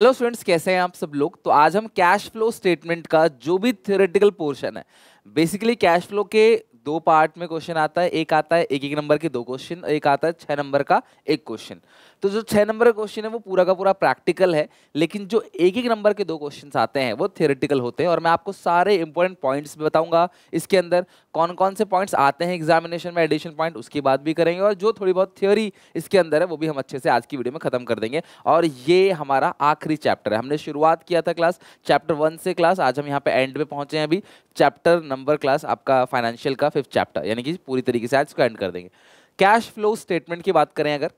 Hello students, कैसे हैं आप सब लोग। तो आज हम कैश फ्लो स्टेटमेंट का जो भी थ्योरेटिकल पोर्शन है, बेसिकली कैश फ्लो के दो पार्ट में क्वेश्चन आता है। एक आता है एक एक नंबर के दो क्वेश्चन, एक आता है 6 नंबर का एक क्वेश्चन। तो जो 6 नंबर का क्वेश्चन है वो पूरा का पूरा प्रैक्टिकल है, लेकिन जो एक एक नंबर के दो क्वेश्चन आते हैं वो थ्योरेटिकल होते हैं। और मैं आपको सारे इंपॉर्टेंट पॉइंट्स भी बताऊंगा इसके अंदर, कौन कौन से पॉइंट्स आते हैं एग्जामिनेशन में, एडिशन पॉइंट उसकी बात भी करेंगे, और जो थोड़ी बहुत थ्योरी इसके अंदर है वो भी हम अच्छे से आज की वीडियो में खत्म कर देंगे। और ये हमारा आखिरी चैप्टर है। हमने शुरुआत किया था क्लास चैप्टर 1 से क्लास, आज हम यहाँ पे एंड में पहुंचे हैं। अभी चैप्टर नंबर क्लास आपका फाइनेंशियल का 5th चैप्टर, यानी कि पूरी तरीके से आज इसको एंड कर देंगे। कैश फ्लो स्टेटमेंट की बात करें अगर,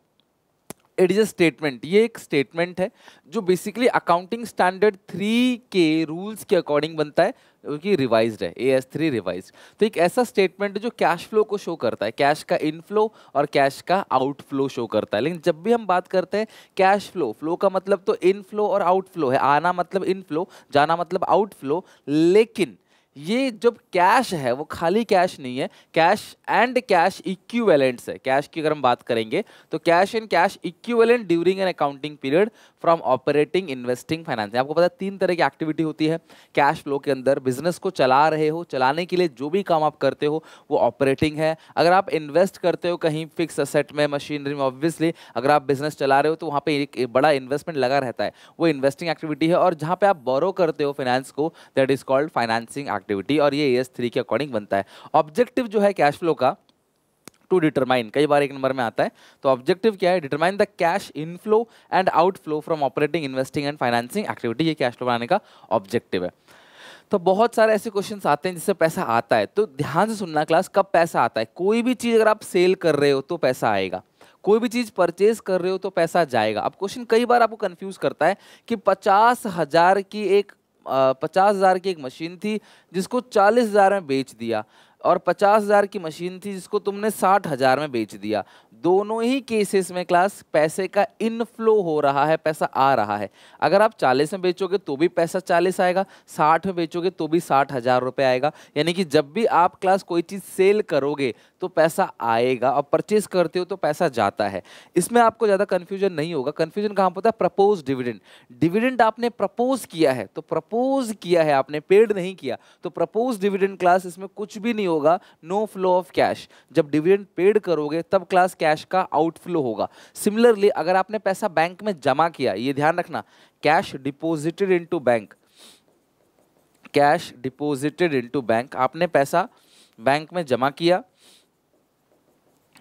इट इज अ स्टेटमेंट, ये एक स्टेटमेंट है जो बेसिकली अकाउंटिंग स्टैंडर्ड 3 के रूल्स के अकॉर्डिंग बनता है, क्योंकि रिवाइज्ड है, AS3 रिवाइज्ड। तो एक ऐसा स्टेटमेंट है जो कैश फ्लो को शो करता है, कैश का इनफ्लो और कैश का आउटफ्लो शो करता है। लेकिन जब भी हम बात करते हैं कैश फ्लो, फ्लो का मतलब तो इनफ्लो और आउटफ्लो है, आना मतलब इनफ्लो, जाना मतलब आउटफ्लो। लेकिन ये जब कैश है वो खाली कैश नहीं है, कैश एंड कैश इक्विवेलेंट्स है। कैश की अगर हम बात करेंगे तो cash and cash equivalent during an accounting period from operating, investing, financing. आपको पता है 3 तरह की एक्टिविटी होती है कैश फ्लो के अंदर। बिजनेस को चला रहे हो, चलाने के लिए जो भी काम आप करते हो वो ऑपरेटिंग है। अगर आप इन्वेस्ट करते हो कहीं फिक्स असेट में, मशीनरी में, ऑब्वियसली अगर आप बिजनेस चला रहे हो तो वहाँ पे एक बड़ा इन्वेस्टमेंट लगा रहता है, वो इन्वेस्टिंग एक्टिविटी है। और जहाँ पे आप बोरो करते हो फाइनेंस को, that is called financing activity, और ये AS3 के अकॉर्डिंग बनता है। ऑब्जेक्टिव जो है कैश फ्लो का, टू डिटरमाइन, कई बार एक नंबर में आता है। तो ऑब्जेक्टिव क्या है? Determine the cash inflow and outflow from operating, investing and financing activity. ये कैश फ्लो बनाने का ऑब्जेक्टिव है। तो बहुत सारे ऐसे क्वेश्चंस आते हैं जिससे पैसा आता है, तो ध्यान से सुनना क्लास। कब पैसा आता है? कोई भी चीज अगर आप सेल कर रहे हो तो पैसा आएगा, कोई भी चीज परचेज कर रहे हो तो पैसा जाएगा। अब क्वेश्चन कई बार आपको कंफ्यूज करता है कि 50,000 की एक मशीन थी जिसको 40,000 में बेच दिया, और 50,000 की मशीन थी जिसको तुमने 60,000 में बेच दिया। दोनों ही केसेस में क्लास पैसे का इनफ्लो हो रहा है, पैसा आ रहा है। अगर आप 40 में बेचोगे तो भी पैसा 40 आएगा, 60 में बेचोगे तो भी 60,000 रुपये आएगा। यानी कि जब भी आप क्लास कोई चीज़ सेल करोगे तो पैसा आएगा, और परचेज करते हो तो पैसा जाता है। इसमें आपको ज़्यादा कन्फ्यूजन नहीं होगा। कन्फ्यूजन कहाँ होता है? Propose dividend. डिविडेंड आपने प्रपोज किया है, तो प्रपोज किया है आपने, पेड नहीं किया, तो प्रपोज डिविडेंड क्लास इसमें कुछ भी नहीं होगा, नो फ्लो ऑफ कैश। जब डिविडेंड पेड करोगे तब क्लास कैश का आउटफ्लो होगा। सिमिलरली अगर आपने पैसा बैंक में जमा किया, ये ध्यान रखना, cash deposited into bank, cash deposited into bank, आपने पैसा बैंक में जमा किया,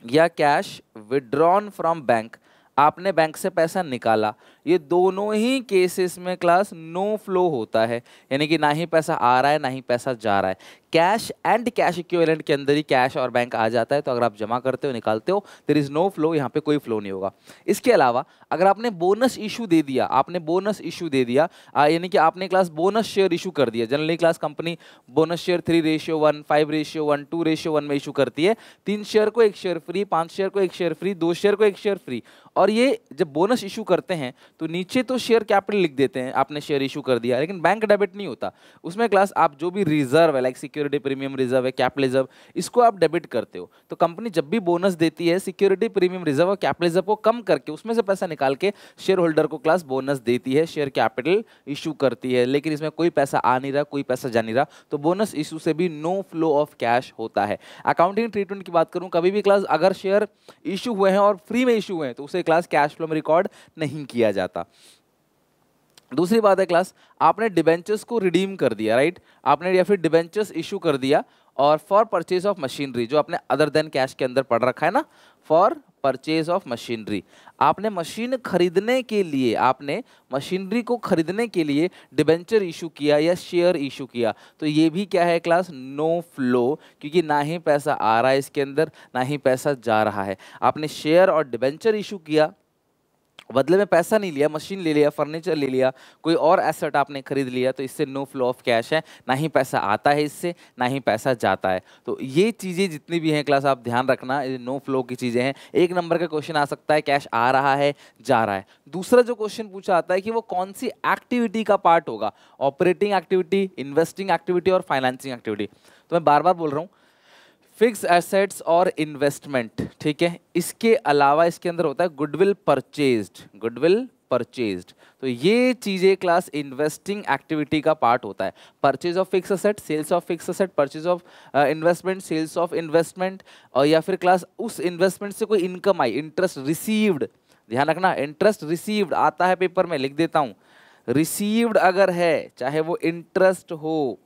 या कैश विड्रॉन फ्रॉम बैंक, आपने बैंक से पैसा निकाला, ये दोनों ही केसेस में क्लास नो फ्लो होता है। यानी कि ना ही पैसा आ रहा है ना ही पैसा जा रहा है। कैश एंड कैश इक्विवेलेंट के अंदर ही कैश और बैंक आ जाता है। तो अगर आप जमा करते हो, निकालते हो, देयर इज नो फ्लो, यहाँ पे कोई फ्लो नहीं होगा। इसके अलावा अगर आपने बोनस इशू दे दिया, आपने बोनस इशू दे दिया, यानी कि आपने क्लास बोनस शेयर इशू कर दिया। Generally class company bonus share 3:1, 5:1, 2:1 में इशू करती है। 3 शेयर को 1 शेयर फ्री, 5 शेयर को 1 शेयर फ्री, 2 शेयर को 1 शेयर फ्री। और ये जब बोनस इशू करते हैं तो नीचे तो शेयर कैपिटल लिख देते हैं, आपने शेयर इशू कर दिया, लेकिन बैंक डेबिट नहीं होता उसमें क्लास। आप जो भी रिजर्व है, लाइक सिक्योरिटी प्रीमियम रिजर्व है, कैपिटल रिजर्व, इसको आप डेबिट करते हो। तो कंपनी जब भी बोनस देती है, सिक्योरिटी प्रीमियम रिजर्व और कैपिटल रिजर्व को कम करके उसमें से पैसा निकाल के शेयर होल्डर को क्लास बोनस देती है, शेयर कैपिटल इशू करती है। लेकिन इसमें कोई पैसा आ नहीं रहा, कोई पैसा जा नहीं रहा, तो बोनस इशू से भी नो फ्लो ऑफ कैश होता है। अकाउंटिंग ट्रीटमेंट की बात करूं, कभी भी क्लास अगर शेयर इशू हुए हैं और फ्री में इशू हुए हैं तो उसे क्लास कैश फ्लो में रिकॉर्ड नहीं किया जाता। दूसरी बात है क्लास, आपने डिबेंचर्स को रिडीम कर दिया, राइट, आपने या फिर डिबेंचर्स इशू कर दिया, और फॉर परचेज ऑफ मशीनरी, जो आपने अदर देन कैश के अंदर पढ़ रखा है ना, फॉर परचेज ऑफ मशीनरी, आपने मशीन खरीदने के लिए, आपने मशीनरी को खरीदने के लिए डिबेंचर इशू किया या शेयर इशू किया, तो ये भी क्या है क्लास? नो फ्लो, क्योंकि ना ही पैसा आ रहा है इसके अंदर ना ही पैसा जा रहा है। आपने शेयर और डिबेंचर इशू किया, बदले में पैसा नहीं लिया, मशीन ले लिया, फर्नीचर ले लिया, कोई और एसेट आपने खरीद लिया, तो इससे नो फ्लो ऑफ कैश है, ना ही पैसा आता है इससे ना ही पैसा जाता है। तो ये चीज़ें जितनी भी हैं क्लास आप ध्यान रखना, ये नो फ्लो की चीज़ें हैं। एक नंबर का क्वेश्चन आ सकता है, कैश आ रहा है जा रहा है। दूसरा जो क्वेश्चन पूछा आता है कि वो कौन सी एक्टिविटी का पार्ट होगा, ऑपरेटिंग एक्टिविटी, इन्वेस्टिंग एक्टिविटी और फाइनेंसिंग एक्टिविटी। तो मैं बार बार बोल रहा हूँ, फिक्स एसेट्स और इन्वेस्टमेंट, ठीक है। इसके अलावा इसके अंदर होता है गुडविल परचेज्ड, गुडविल परचेज्ड। तो ये चीजें क्लास इन्वेस्टिंग एक्टिविटी का पार्ट होता है। Purchase of fix asset, sales of fix asset, purchase of investment, sales of investment, और या फिर क्लास उस इन्वेस्टमेंट से कोई इनकम आई, इंटरेस्ट रिसीव्ड। ध्यान रखना, इंटरेस्ट रिसीव्ड आता है पेपर में, लिख देता हूं। रिसीव्ड अगर है, चाहे वो इंटरेस्ट हो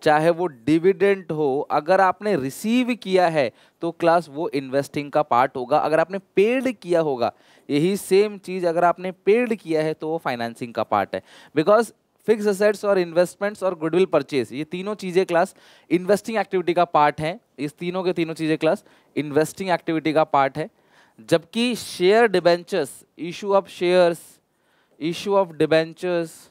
चाहे वो डिविडेंड हो, अगर आपने रिसीव किया है तो क्लास वो इन्वेस्टिंग का पार्ट होगा। अगर आपने पेड किया होगा, यही सेम चीज अगर आपने पेड किया है तो वो फाइनेंसिंग का पार्ट है। बिकॉज फिक्स असेट्स और इन्वेस्टमेंट्स और गुडविल परचेज, ये तीनों चीजें क्लास इन्वेस्टिंग एक्टिविटी का पार्ट है। इस तीनों के तीनों चीजें क्लास इन्वेस्टिंग एक्टिविटी का पार्ट है। जबकि share debentures, issue of shares, issue of debentures,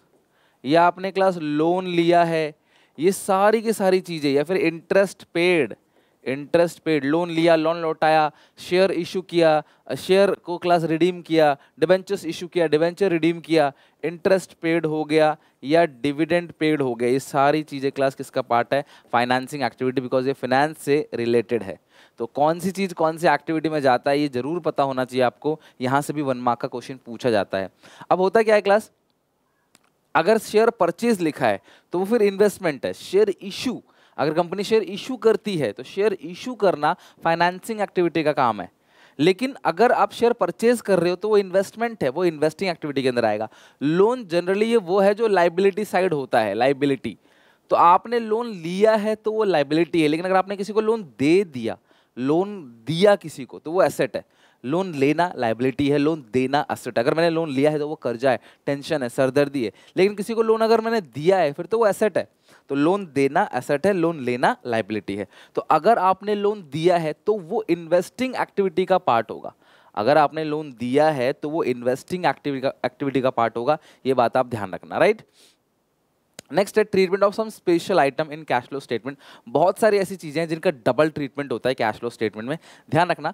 या आपने क्लास लोन लिया है, ये सारी की सारी चीजें, या फिर इंटरेस्ट पेड, लोन लिया, लोन लौटाया, शेयर इशू किया, शेयर को क्लास रिडीम किया, डिबेंचर्स इशू किया, डिबेंचर रिडीम किया, इंटरेस्ट पेड हो गया या डिविडेंड पेड हो गया, ये सारी चीजें क्लास किसका पार्ट है? फाइनेंसिंग एक्टिविटी, बिकॉज ये फाइनेंस से रिलेटेड है। तो कौन सी चीज कौन सी एक्टिविटी में जाता है ये जरूर पता होना चाहिए आपको। यहां से भी 1 मार्क का क्वेश्चन पूछा जाता है। अब होता क्या है क्लास, अगर शेयर परचेज लिखा है तो वो फिर इन्वेस्टमेंट है। शेयर इशू, अगर कंपनी शेयर इशू करती है तो शेयर इशू करना फाइनेंसिंग एक्टिविटी का काम है। लेकिन अगर आप शेयर परचेज कर रहे हो तो वो इन्वेस्टमेंट है, वो इन्वेस्टिंग एक्टिविटी के अंदर आएगा। लोन जनरली ये वो है जो लाइबिलिटी साइड होता है, लाइबिलिटी। तो आपने लोन लिया है तो वो लाइबिलिटी है, लेकिन अगर आपने किसी को लोन दे दिया, लोन दिया किसी को, तो वो एसेट है। लोन लेना लाइबिलिटी है, लोन देना एसेट। अगर मैंने लोन लिया है तो वो कर्जा है, टेंशन है, सरदर्दी है। लेकिन किसी को लोन अगर मैंने दिया है फिर तो वो एसेट है। तो लोन देना एसेट है, लोन लेना लाइबिलिटी है। तो अगर आपने लोन दिया है तो वो इन्वेस्टिंग एक्टिविटी का पार्ट होगा। अगर आपने लोन दिया है तो वो इन्वेस्टिंग एक्टिविटी का पार्ट होगा। ये बात आप ध्यान रखना, राइट। नेक्स्ट है treatment of some special item in cash flow statement. बहुत सारी ऐसी चीजें हैं जिनका डबल ट्रीटमेंट होता है कैश फ्लो स्टेटमेंट में, ध्यान रखना।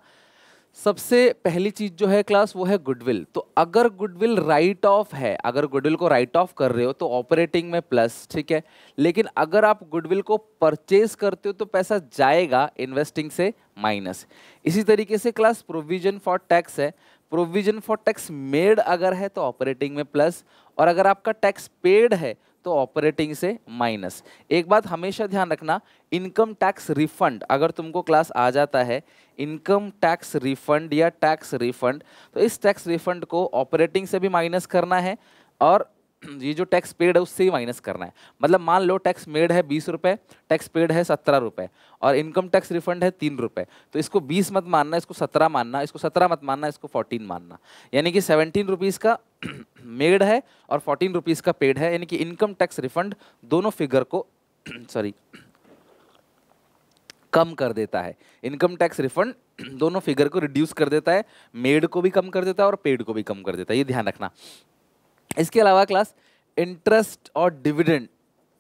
सबसे पहली चीज जो है क्लास वो है गुडविल। तो अगर गुडविल राइट ऑफ है, अगर गुडविल को राइट ऑफ कर रहे हो तो ऑपरेटिंग में प्लस, ठीक है। लेकिन अगर आप गुडविल को परचेज करते हो तो पैसा जाएगा इन्वेस्टिंग से माइनस। इसी तरीके से क्लास प्रोविजन फॉर टैक्स है। प्रोविजन फॉर टैक्स मेड अगर है तो ऑपरेटिंग में प्लस, और अगर आपका टैक्स पेड है तो ऑपरेटिंग से माइनस। एक बात हमेशा ध्यान रखना, इनकम टैक्स रिफंड अगर तुमको क्लास आ जाता है, इनकम टैक्स रिफंड या टैक्स रिफंड, तो इस टैक्स रिफंड को ऑपरेटिंग से भी माइनस करना है और ये जो टैक्स पेड है उससे ही माइनस करना है। मतलब मान लो टैक्स मेड है 20 रुपए, टैक्स पेड है 17 रुपए, और इनकम टैक्स रिफंड है 3 रुपए। तो इसको 20 मत मानना, इसको 17 मानना, इसको 17 मत मानना, इसको 14 मानना। यानी कि 17 रुपीज़ का मेड है और 14 रुपीज़ का पेड है। यानी कि इनकम टैक्स रिफंड दोनों फिगर को सॉरी कम कर देता है। इनकम टैक्स रिफंड दोनों फिगर को रिड्यूस कर देता है, मेड को भी कम कर देता है और पेड को भी कम कर देता है, ये ध्यान रखना। इसके अलावा क्लास इंटरेस्ट और डिविडेंड,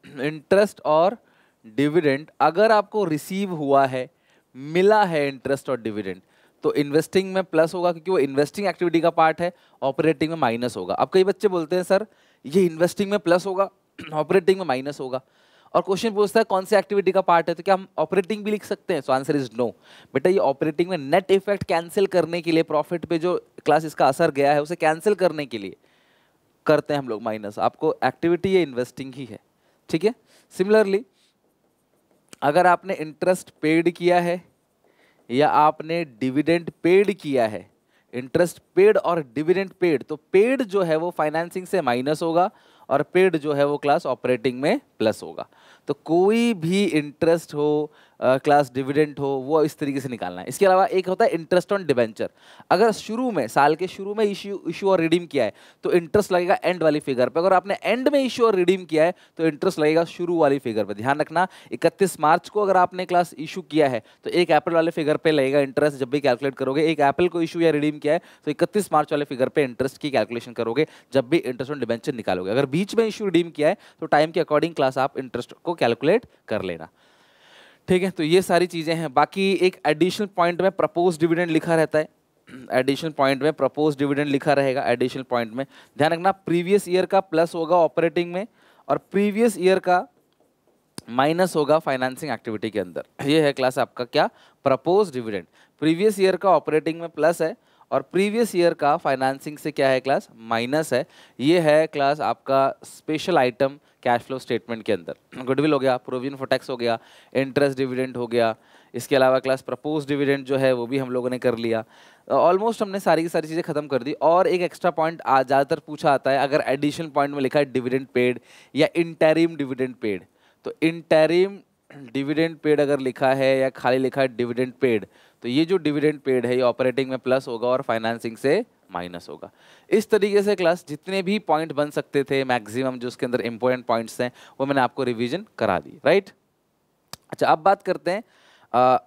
इंटरेस्ट और डिविडेंड अगर आपको रिसीव हुआ है, मिला है इंटरेस्ट और डिविडेंड, तो इन्वेस्टिंग में प्लस होगा क्योंकि वो इन्वेस्टिंग एक्टिविटी का पार्ट है, ऑपरेटिंग में माइनस होगा। अब कई बच्चे बोलते हैं सर ये इन्वेस्टिंग में प्लस होगा, ऑपरेटिंग में माइनस होगा, और क्वेश्चन पूछता है कौन से एक्टिविटी का पार्ट है, तो क्या हम ऑपरेटिंग भी लिख सकते हैं? So answer is no. बेटा ये ऑपरेटिंग में नेट इफेक्ट कैंसिल करने के लिए, प्रॉफिट पे जो क्लास इसका असर गया है उसे कैंसिल करने के लिए करते हैं हम लोग माइनस। आपको एक्टिविटी ये इन्वेस्टिंग ही है, ठीक है। सिमिलरली अगर आपने इंटरेस्ट पेड किया है या आपने डिविडेंड पेड किया है, इंटरेस्ट पेड और डिविडेंड पेड, तो पेड जो है वो फाइनेंसिंग से माइनस होगा और पेड जो है वो क्लास ऑपरेटिंग में प्लस होगा। तो कोई भी इंटरेस्ट हो क्लास डिविडेंड हो वो इस तरीके से निकालना है। इसके अलावा एक होता है इंटरेस्ट ऑन डिबेंचर। अगर शुरू में साल के शुरू में इशू और रिडीम किया है तो इंटरेस्ट लगेगा एंड वाली फिगर पे। अगर आपने एंड में इशू और रिडीम किया है तो इंटरेस्ट लगेगा शुरू वाली फिगर पे। ध्यान रखना 31 मार्च को अगर आपने क्लास इशू किया है तो 1 अप्रैल वाले फिगर पे लगेगा इंटरेस्ट। जब भी कैलकुलेट करोगे 1 अप्रैल को इशू या रिडीम किया है तो 31 मार्च वाले फिगर पे इंटरेस्ट की कैलकुलेशन करोगे जब भी इंटरेस्ट ऑन डिबेंचर निकालोगे। अगर बीच में इशू रिडीम किया है तो टाइम के अकॉर्डिंग क्लास आप इंटरेस्ट को कैलकुलेट कर लेना, ठीक है। तो ये सारी चीजें हैं। बाकी एक एडिशनल पॉइंट में प्रपोज डिविडेंड लिखा रहता है, एडिशनल पॉइंट में प्रपोज डिविडेंड लिखा रहेगा। एडिशनल पॉइंट में ध्यान रखना प्रीवियस ईयर का प्लस होगा ऑपरेटिंग में और प्रीवियस ईयर का माइनस होगा फाइनेंसिंग एक्टिविटी के अंदर। ये है क्लास आपका क्या प्रपोज डिविडेंड। प्रीवियस ईयर का ऑपरेटिंग में प्लस है और प्रीवियस ईयर का फाइनेंसिंग से क्या है क्लास, माइनस है। ये है क्लास आपका special item cash flow statement के अंदर। गुडविल हो गया, प्रोविजन फॉर टैक्स हो गया, इंटरेस्ट डिविडेंड हो गया, इसके अलावा क्लास प्रपोज डिविडेंड जो है वो भी हम लोगों ने कर लिया। ऑलमोस्ट हमने सारी की सारी चीज़ें खत्म कर दी। और एक एक्स्ट्रा पॉइंट ज़्यादातर पूछा आता है, अगर एडिशनल पॉइंट में लिखा है डिविडेंड पेड या इंटरिम डिविडेंड पेड, तो इंटरिम डिविडेंड पेड अगर लिखा है या खाली लिखा है डिविडेंड पेड, तो ये जो डिविडेंड पेड है ये ऑपरेटिंग में प्लस होगा और फाइनेंसिंग से माइनस होगा। इस तरीके से क्लास जितने भी पॉइंट बन सकते थे मैक्सिमम जो उसके अंदर इंपॉर्टेंट पॉइंट्स हैं वो मैंने आपको रिवीजन करा दी, राइट। अच्छा, अब बात करते हैं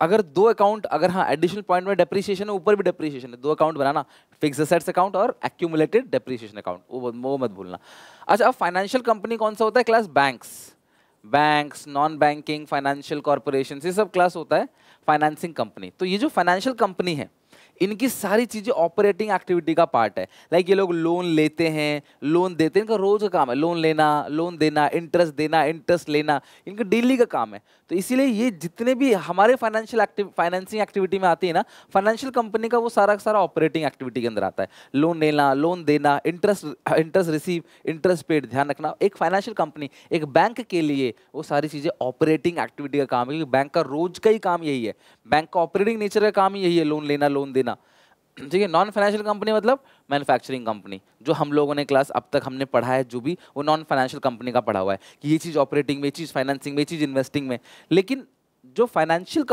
अगर दो अकाउंट, अगर हाँ एडिशनल पॉइंट में डेप्रिसिएशन है, ऊपर भी डेप्रिसिएशन है, दो अकाउंट बनाना, फिक्स एसेट्स अकाउंट और एक्यूमुलेटेड डेप्रिसिएशन अकाउंट, वो मत भूलना। अच्छा, अब फाइनेंशियल कंपनी कौन सा होता है class, banks, non banking financial corporation, ये सब क्लास होता है फाइनेंसिंग कंपनी। तो ये जो फाइनेंशियल कंपनी है इनकी सारी चीजें ऑपरेटिंग एक्टिविटी का पार्ट है। लाइक ये लोग लोन लेते हैं, लोन देते हैं, इनका रोज का काम है लोन लेना, लोन देना, इंटरेस्ट देना, इंटरेस्ट लेना, इनका डेली का काम है। तो इसीलिए ये जितने भी हमारे फाइनेंसिंग एक्टिविटी में आती है ना, फाइनेंशियल कंपनी का वो सारा का सारा ऑपरेटिंग एक्टिविटी के अंदर आता है। लोन लेना, लोन देना, इंटरेस्ट रिसीव, इंटरेस्ट पेड, ध्यान रखना एक फाइनेंशियल कंपनी, एक बैंक के लिए वो सारी चीजें ऑपरेटिंग एक्टिविटी का काम है, क्योंकि बैंक का रोज का ही काम यही है, बैंक का ऑपरेटिंग नेचर का काम ही यही है, लोन लेना, लोन देना। ठीक है। नॉन फाइनेंशियल कंपनी मतलब मैन्युफैक्चरिंग कंपनी, जो हम लोगों ने क्लास अब तक हमने पढ़ा है, जो भी वो नॉन फाइनेंशियल कंपनी का पढ़ा हुआ है कि ये चीज़ ऑपरेटिंग में, ये चीज़ फाइनेंसिंग में, ये चीज़ इन्वेस्टिंग में। लेकिन जो फाइनेंशियल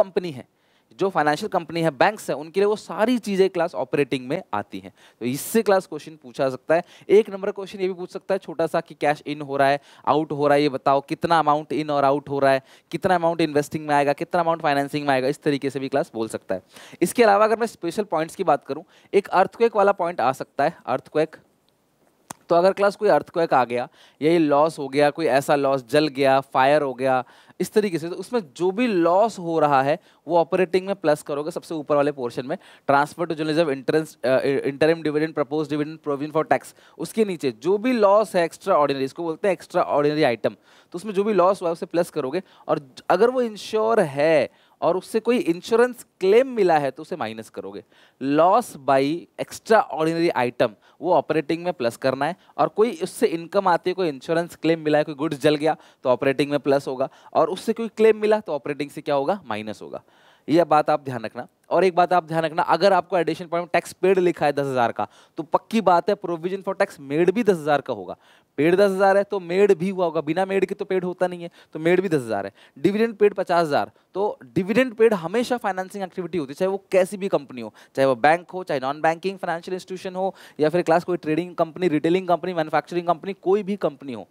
कंपनी है, बैंक्स है, उनके लिए वो सारी चीज़ें क्लास ऑपरेटिंग में आती हैं। तो इससे क्लास क्वेश्चन पूछा सकता है। एक नंबर क्वेश्चन ये भी पूछ सकता है छोटा सा कि कैश इन हो रहा है, आउट हो रहा है, ये बताओ कितना अमाउंट इन और आउट हो रहा है, कितना अमाउंट इन्वेस्टिंग में आएगा, कितना अमाउंट फाइनेंसिंग में आएगा, इस तरीके से भी क्लास बोल सकता है। इसके अलावा अगर मैं स्पेशल पॉइंट्स की बात करूं, एक अर्थक्वेक वाला पॉइंट आ सकता है, अर्थक्वेक। तो अगर क्लास कोई अर्थक्वेक आ गया, यही लॉस हो गया, कोई ऐसा लॉस, जल गया, फायर हो गया, इस तरीके से, तो उसमें जो भी लॉस हो रहा है वो ऑपरेटिंग में प्लस करोगे सबसे ऊपर वाले पोर्शन में, transfer to journalism, interim dividend, propose dividend, provision for tax, उसके नीचे जो भी लॉस है एक्स्ट्रा ऑर्डिनरी, इसको बोलते हैं एक्स्ट्रा ऑर्डिनरी आइटम, तो उसमें जो भी लॉस हुआ है उसे प्लस करोगे। और अगर वो इंश्योर है और उससे कोई इंश्योरेंस क्लेम मिला है तो उसे माइनस करोगे। Loss by extra ordinary item वो ऑपरेटिंग में प्लस करना है, और कोई उससे इनकम आती है, कोई इंश्योरेंस क्लेम मिला है, कोई गुड्स जल गया तो ऑपरेटिंग में प्लस होगा, और उससे कोई क्लेम मिला तो ऑपरेटिंग से क्या होगा, माइनस होगा। यह बात आप ध्यान रखना। और एक बात आप ध्यान रखना, अगर आपको एडिशन पॉइंट टैक्स पेड लिखा है 10,000 का, तो पक्की बात है प्रोविजन फॉर टैक्स मेड भी 10,000 का होगा। पेड 10,000 है तो मेड भी हुआ होगा, बिना मेड के तो पेड होता नहीं है, तो मेड भी 10,000 है। डिविडेंड पेड 50,000, तो डिविडेंड पेड हमेशा फाइनेंसिंग एक्टिविटी होती है, चाहे वो कैसी भी कंपनी हो, चाहे वो बैंक हो, चाहे नॉन बैंकिंग फाइनेंशियल इंस्टीट्यूशन हो, या फिर क्लास कोई trading company, retailing company, manufacturing company, कोई भी कंपनी हो।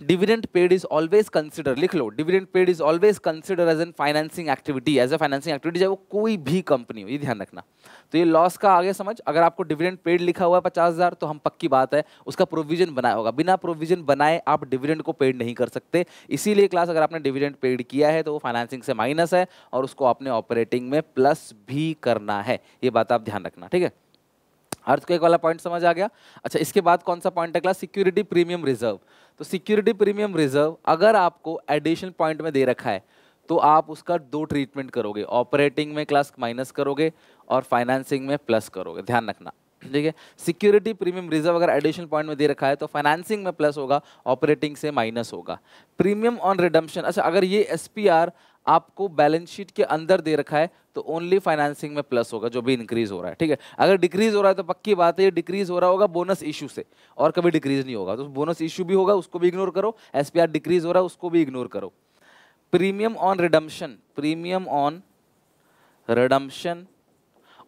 Dividend paid is always consider, लिख लो, dividend paid is always consider as an financing activity, as a financing activity, चाहे वो कोई भी कंपनी हो, ये ध्यान रखना। तो ये लॉस का आगे समझ, अगर आपको डिविडेंड पेड लिखा हुआ है 50,000, तो हम पक्की बात है उसका प्रोविजन बनाया होगा, बिना प्रोविजन बनाए आप डिविडेंड को पेड नहीं कर सकते। इसीलिए क्लास अगर आपने डिविडेंड पेड किया है तो वो फाइनेंसिंग से माइनस है और उसको आपने ऑपरेटिंग में प्लस भी करना है, ये बात आप ध्यान रखना, ठीक है। अर्थक्वेक वाला पॉइंट समझ आ गया। अच्छा, इसके बाद कौन सा पॉइंट है क्लास, सिक्योरिटी प्रीमियम रिजर्व। तो सिक्योरिटी प्रीमियम रिजर्व अगर आपको एडिशनल पॉइंट में दे रखा है तो आप उसका दो ट्रीटमेंट करोगे, ऑपरेटिंग में क्लास माइनस करोगे और फाइनेंसिंग में प्लस करोगे, ध्यान रखना, ठीक है। सिक्योरिटी प्रीमियम रिजर्व अगर एडिशनल पॉइंट में दे रखा है तो फाइनेंसिंग में प्लस होगा, ऑपरेटिंग से माइनस होगा। प्रीमियम ऑन रिडम्पशन, अच्छा अगर ये एसपीआर आपको बैलेंस शीट के अंदर दे रखा है तो ओनली फाइनेंसिंग में प्लस होगा, जो भी इंक्रीज हो रहा है, ठीक है। अगर डिक्रीज हो रहा है तो पक्की बात है ये डिक्रीज हो रहा होगा बोनस इशू से, और कभी डिक्रीज नहीं होगा, तो बोनस इशू भी होगा उसको भी इग्नोर करो, एसपीआर डिक्रीज हो रहा है उसको भी इग्नोर करो। Premium on redemption, premium on redemption,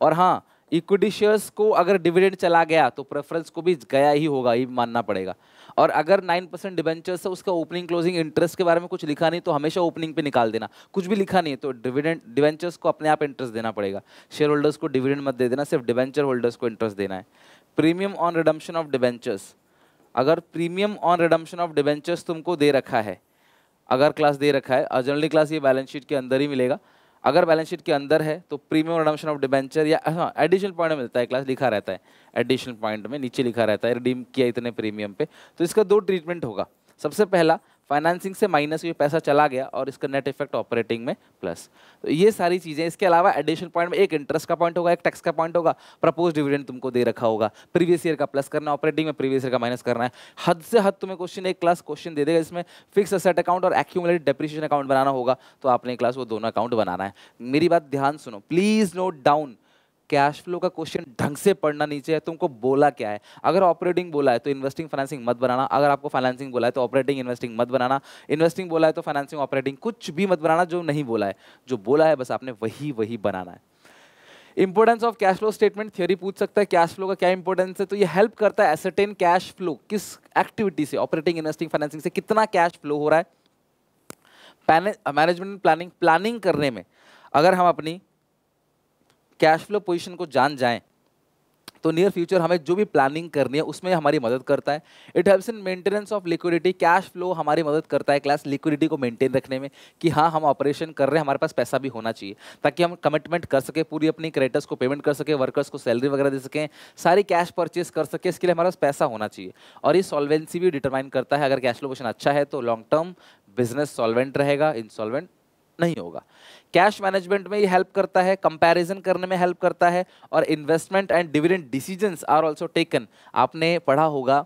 और हाँ इक्विटी शेयर्स को अगर डिविडेंड चला गया तो प्रेफरेंस को भी गया ही होगा, ये मानना पड़ेगा। और अगर 9% डिबेंचर्स है, उसका ओपनिंग क्लोजिंग इंटरेस्ट के बारे में कुछ लिखा नहीं तो हमेशा ओपनिंग पे निकाल देना, कुछ भी लिखा नहीं है तो डिविडेंड डिबेंचर्स को अपने आप इंटरेस्ट देना पड़ेगा, शेयर होल्डर्स को डिविडेंड मत दे देना, सिर्फ डिबेंचर होल्डर्स को इंटरेस्ट देना है। Premium on redemption of debentures, अगर premium on redemption of debentures तुमको दे रखा है, अगर क्लास दे रखा है, जनरली क्लास ये बैलेंस शीट के अंदर ही मिलेगा, अगर बैलेंस शीट के अंदर है तो प्रीमियम रिडम्पशन ऑफ डिबेंचर, या हाँ एडिशनल पॉइंट में मिलता है, क्लास लिखा रहता है एडिशनल पॉइंट में, नीचे लिखा रहता है रिडीम किया इतने प्रीमियम पे, तो इसका दो ट्रीटमेंट होगा। सबसे पहला फाइनेंसिंग से माइनस, ये पैसा चला गया और इसका नेट इफेक्ट ऑपरेटिंग में प्लस। तो ये सारी चीजें, इसके अलावा एडिशनल पॉइंट में एक इंटरेस्ट का पॉइंट होगा, एक टैक्स का पॉइंट होगा, प्रपोज डिविडेंड तुमको दे रखा होगा, प्रीवियस ईयर का प्लस करना है ऑपरेटिंग में, प्रीवियस ईयर का माइनस करना है। हद से हद तुम्हें क्वेश्चन, एक क्लास क्वेश्चन दे देगा इसमें फिक्स असेट अकाउंट और एक्यूमुलेटेड डेप्रिसिएशन अकाउंट बनाना होगा, तो आपने क्लास वो दोनों अकाउंट बनाना है। मेरी बात ध्यान सुनो, please note down, cash flow का क्वेश्चन ढंग से पढ़ना नीचे है, तुमको बोला क्या है। अगर ऑपरेटिंग बोला है तो इन्वेस्टिंग फाइनेंसिंग मत बनाना, अगर आपको फाइनेंसिंग बोला है तो ऑपरेटिंग इन्वेस्टिंग मत बनाना, इन्वेस्टिंग बोला है तो फाइनेंसिंग ऑपरेटिंग कुछ भी मत बनाना जो नहीं बोला है, जो बोला है बस आपने वही वही बनाना है। Importance of cash flow statement, theory पूछ सकता है कैश फ्लो का क्या इंपोर्टेंस है, तो ये हेल्प करता है एसर्टेन कैश फ्लो, किस एक्टिविटी से, ऑपरेटिंग इन्वेस्टिंग फाइनेंसिंग से कितना कैश फ्लो हो रहा है। मैनेजमेंट प्लानिंग, प्लानिंग करने में अगर हम अपनी कैश फ्लो पोजीशन को जान जाएं तो नियर फ्यूचर हमें जो भी प्लानिंग करनी है उसमें हमारी मदद करता है। It helps in maintenance of liquidity, cash flow हमारी मदद करता है क्लास लिक्विडिटी को मेंटेन रखने में, कि हाँ हम ऑपरेशन कर रहे हैं, हमारे पास पैसा भी होना चाहिए ताकि हम कमिटमेंट कर सके, पूरी अपनी क्रेडिटर्स को पेमेंट कर सके, वर्कर्स को सैलरी वगैरह दे सकें, सारी कैश परचेस कर सके, इसके लिए हमारे पास पैसा होना चाहिए। और ये सॉल्वेंसी भी डिटरमाइन करता है, अगर कैश फ्लो पोजीशन अच्छा है तो लॉन्ग टर्म बिजनेस सॉल्वेंट रहेगा, इंसॉल्वेंट नहीं होगा। कैश मैनेजमेंट में ये हेल्प करता है, कंपैरिजन करने में हेल्प करता है, और investment and dividend decisions are also taken. आपने पढ़ा होगा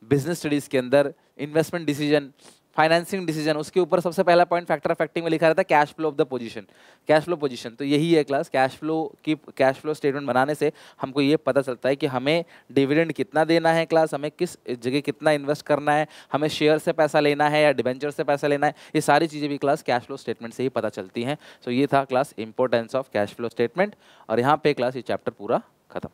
बिजनेस स्टडीज के अंदर इन्वेस्टमेंट डिसीजन, फाइनेंसिंग डिसीजन, उसके ऊपर सबसे पहला पॉइंट फैक्टर अफेक्टिंग में लिखा रहता है cash flow of the position, cash flow position. तो यही है क्लास, कैश फ्लो स्टेटमेंट बनाने से हमको ये पता चलता है कि हमें डिविडेंड कितना देना है क्लास, हमें किस जगह कितना इन्वेस्ट करना है, हमें शेयर से पैसा लेना है या डिबेंचर से पैसा लेना है, ये सारी चीज़ें भी क्लास कैश फ्लो स्टेटमेंट से ही पता चलती हैं। तो ये था class importance of cash flow statement, और यहाँ पे क्लास ये चैप्टर पूरा खत्म।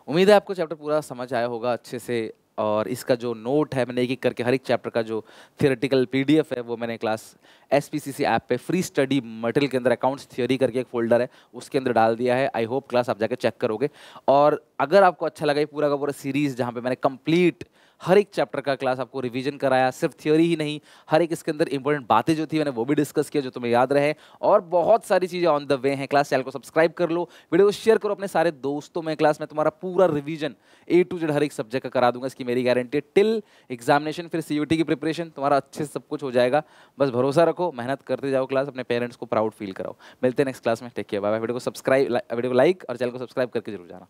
उम्मीद है आपको चैप्टर पूरा समझ आया होगा अच्छे से, और इसका जो नोट है मैंने एक एक करके हर एक चैप्टर का जो थियोरेटिकल पीडीएफ है वो मैंने क्लास एसपीसीसी ऐप पे फ्री स्टडी मटेरियल के अंदर अकाउंट्स थ्योरी करके एक फोल्डर है उसके अंदर डाल दिया है। आई होप क्लास आप जाके चेक करोगे, और अगर आपको अच्छा लगा ये पूरा का पूरा सीरीज जहाँ पे मैंने कंप्लीट हर एक चैप्टर का क्लास आपको रिवीजन कराया, सिर्फ थ्योरी ही नहीं, हर एक इसके अंदर इंपॉर्टेंट बातें जो थी मैंने वो भी डिस्कस किया जो तुम्हें याद रहे, और बहुत सारी चीज़ें ऑन द वे हैं क्लास। चैनल को सब्सक्राइब कर लो, वीडियो को शेयर करो अपने सारे दोस्तों में। क्लास में तुम्हारा पूरा रिवीजन A to Z हर एक सब्जेक्ट का करा दूंगा, इसकी मेरी गारंटी है। टिल एग्जामिनेशन, फिर CUT की प्रिपरेशन तुम्हारा अच्छे से सब कुछ हो जाएगा। बस भरोसा रखो, मेहनत करते जाओ क्लास, अपने पेरेंट्स को प्राउड फील कराओ। मिलते हैं नेक्स्ट क्लास में, take care, bye bye. Video को लाइक और चैनल को सब्सक्राइब करके जरूर जाना।